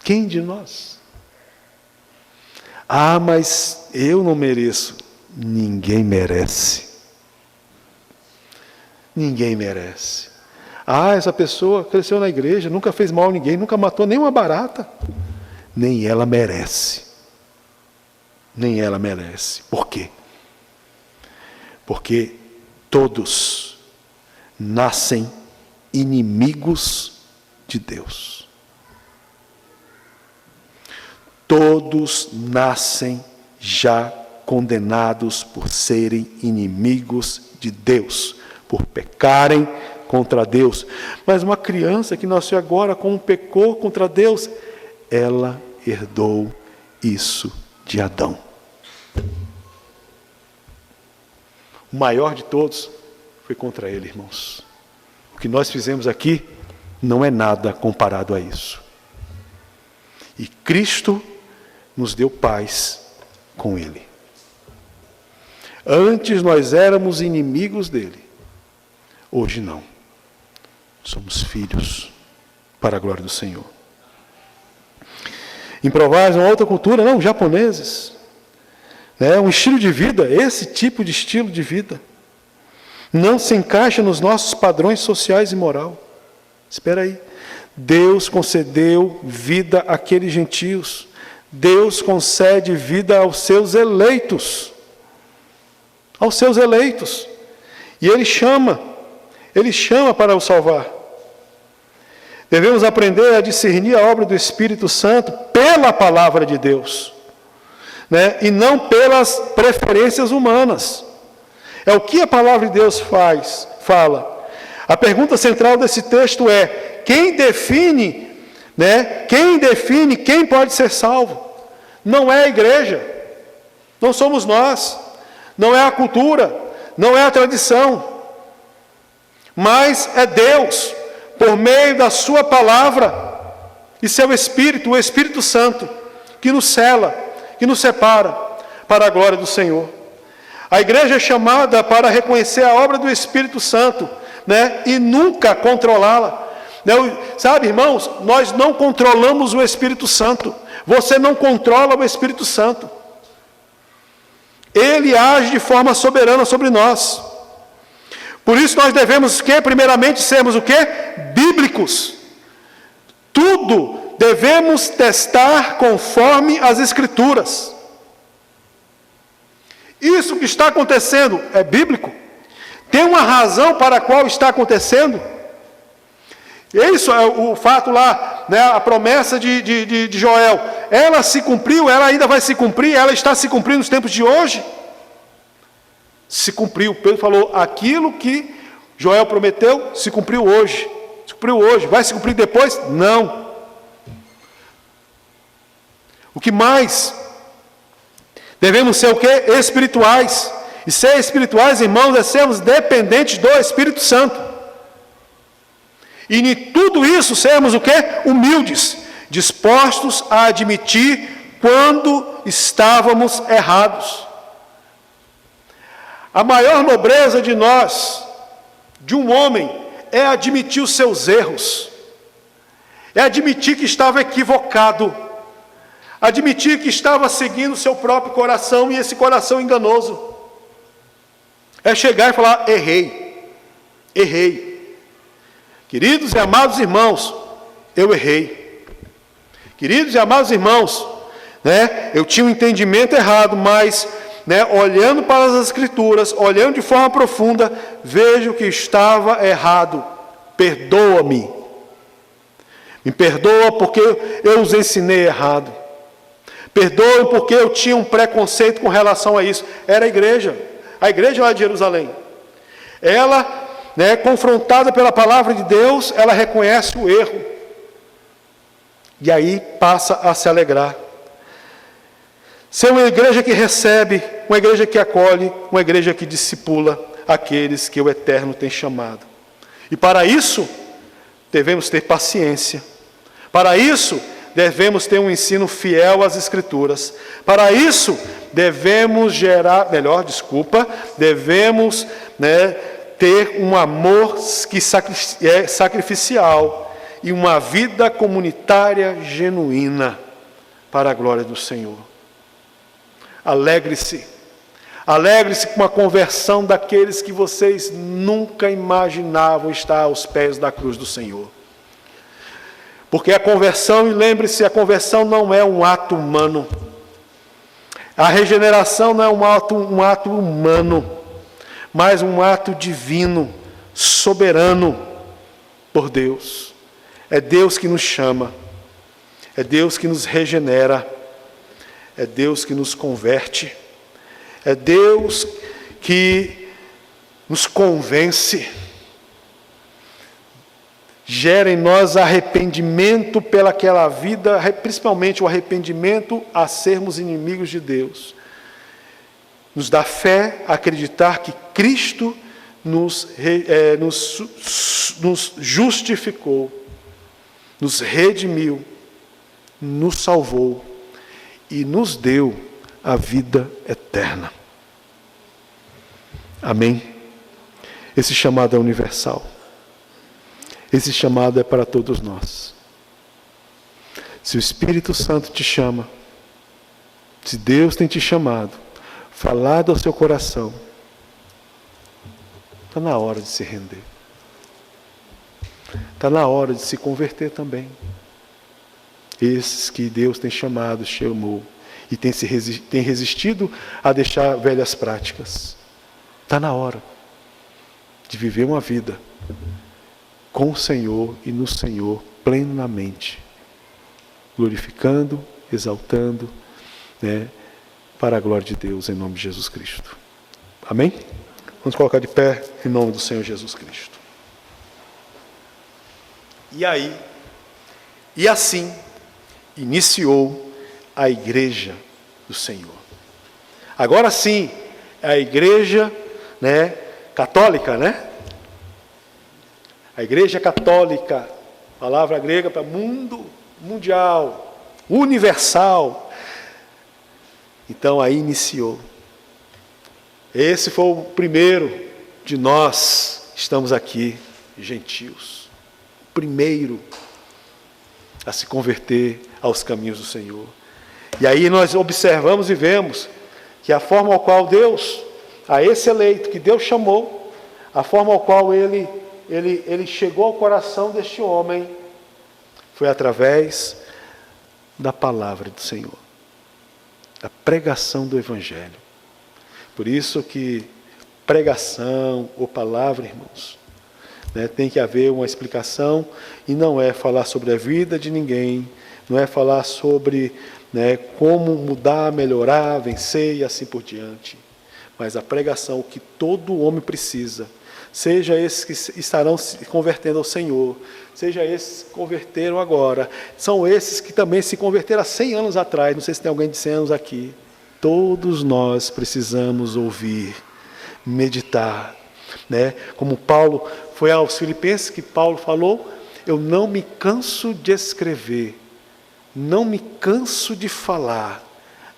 Quem de nós? Ah, mas eu não mereço. Ninguém merece. Ninguém merece. Ah, essa pessoa cresceu na igreja, nunca fez mal a ninguém, nunca matou nenhuma barata. Nem ela merece. Nem ela merece. Por quê? Porque todos nascem inimigos de Deus. Todos nascem já condenados por serem inimigos de Deus, por pecarem contra Deus. Mas uma criança que nasceu agora, como pecou contra Deus, ela herdou isso de Adão. O maior de todos foi contra ele, irmãos. O que nós fizemos aqui não é nada comparado a isso. E Cristo nos deu paz com ele. Antes nós éramos inimigos dele. Hoje não. Somos filhos para a glória do Senhor. Improváveis, uma outra cultura, não, japoneses. Um estilo de vida, esse tipo de estilo de vida, não se encaixa nos nossos padrões sociais e moral. Espera aí. Deus concedeu vida àqueles gentios. Deus concede vida aos seus eleitos. Aos seus eleitos. E Ele chama para o salvar. Devemos aprender a discernir a obra do Espírito Santo pela palavra de Deus, e não pelas preferências humanas. É o que a palavra de Deus fala. A pergunta central desse texto é: quem define quem pode ser salvo? Não é a igreja, não somos nós, não é a cultura, não é a tradição, mas é Deus, por meio da sua palavra e seu Espírito, o Espírito Santo, que nos sela, que nos separa para a glória do Senhor. A igreja é chamada para reconhecer a obra do Espírito Santo, e nunca controlá-la. Sabe, irmãos, nós não controlamos o Espírito Santo. Você não controla o Espírito Santo. Ele age de forma soberana sobre nós. Por isso nós devemos, primeiramente, sermos o quê? Bíblicos. Tudo devemos testar conforme as Escrituras. Isso que está acontecendo é bíblico? Tem uma razão para a qual está acontecendo? Isso é o fato lá, a promessa de Joel. Ela se cumpriu, ela ainda vai se cumprir, ela está se cumprindo nos tempos de hoje? Se cumpriu. Pedro falou, aquilo que Joel prometeu, se cumpriu hoje. Se cumpriu hoje. Vai se cumprir depois? Não. O que mais? Devemos ser o quê? Espirituais. E ser espirituais, irmãos, é sermos dependentes do Espírito Santo. E em tudo isso sermos o quê? Humildes, dispostos a admitir quando estávamos errados. A maior nobreza de nós, de um homem, é admitir os seus erros. É admitir que estava equivocado. Admitir que estava seguindo o seu próprio coração e esse coração enganoso. É chegar e falar, errei. Queridos e amados irmãos, eu errei. Queridos e amados irmãos, eu tinha um entendimento errado, mas, olhando para as Escrituras, olhando de forma profunda, vejo que estava errado. Perdoa-me. Me perdoa porque eu os ensinei errado. Perdoe porque eu tinha um preconceito com relação a isso. Era a igreja lá de Jerusalém. Ela, confrontada pela palavra de Deus, ela reconhece o erro. E aí passa a se alegrar. Ser uma igreja que recebe, uma igreja que acolhe, uma igreja que discipula aqueles que o Eterno tem chamado. E para isso, devemos ter paciência. Para isso, devemos ter um ensino fiel às Escrituras. Para isso, devemos ter um amor que é sacrificial e uma vida comunitária genuína para a glória do Senhor. Alegre-se com a conversão daqueles que vocês nunca imaginavam estar aos pés da cruz do Senhor. Porque a conversão, e lembre-se, a conversão não é um ato humano. A regeneração não é um ato humano. mas um ato divino, soberano por Deus. É Deus que nos chama, é Deus que nos regenera, é Deus que nos converte, é Deus que nos convence, gera em nós arrependimento pelaquela vida, principalmente o arrependimento a sermos inimigos de Deus. Nos dá fé a acreditar que Cristo nos justificou, nos redimiu, nos salvou e nos deu a vida eterna. Amém? Esse chamado é universal. Esse chamado é para todos nós. Se o Espírito Santo te chama, se Deus tem te chamado, falado ao seu coração, está na hora de se render. Está na hora de se converter também. Esses que Deus tem chamado, chamou, e tem resistido a deixar velhas práticas. Está na hora de viver uma vida com o Senhor e no Senhor plenamente, glorificando, exaltando, para a glória de Deus, em nome de Jesus Cristo. Amém? Vamos colocar de pé em nome do Senhor Jesus Cristo. E assim, iniciou a igreja do Senhor. Agora sim, é a igreja, católica, A igreja católica, palavra grega para mundo, mundial, universal. Então aí iniciou. Esse foi o primeiro de nós, estamos aqui, gentios. O primeiro a se converter aos caminhos do Senhor. E aí nós observamos e vemos que a forma ao qual Deus, a esse eleito que Deus chamou, a forma ao qual ele chegou ao coração deste homem, foi através da palavra do Senhor, da pregação do Evangelho. Por isso que pregação ou palavra, irmãos, tem que haver uma explicação, e não é falar sobre a vida de ninguém, não é falar sobre como mudar, melhorar, vencer e assim por diante, mas a pregação, o que todo homem precisa, seja esses que estarão se convertendo ao Senhor, seja esses que se converteram agora, são esses que também se converteram há 100 anos atrás, não sei se tem alguém de 100 anos aqui. Todos nós precisamos ouvir, meditar, Como Paulo, foi aos Filipenses que Paulo falou, eu não me canso de escrever, não me canso de falar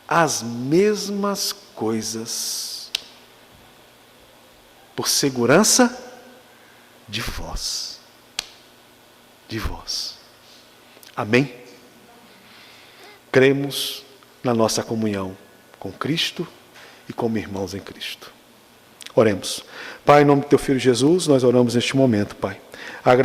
as mesmas coisas, por segurança de vós. De vós. Amém? Cremos na nossa comunhão com Cristo e como irmãos em Cristo. Oremos. Pai, em nome do Teu Filho Jesus, nós oramos neste momento, Pai.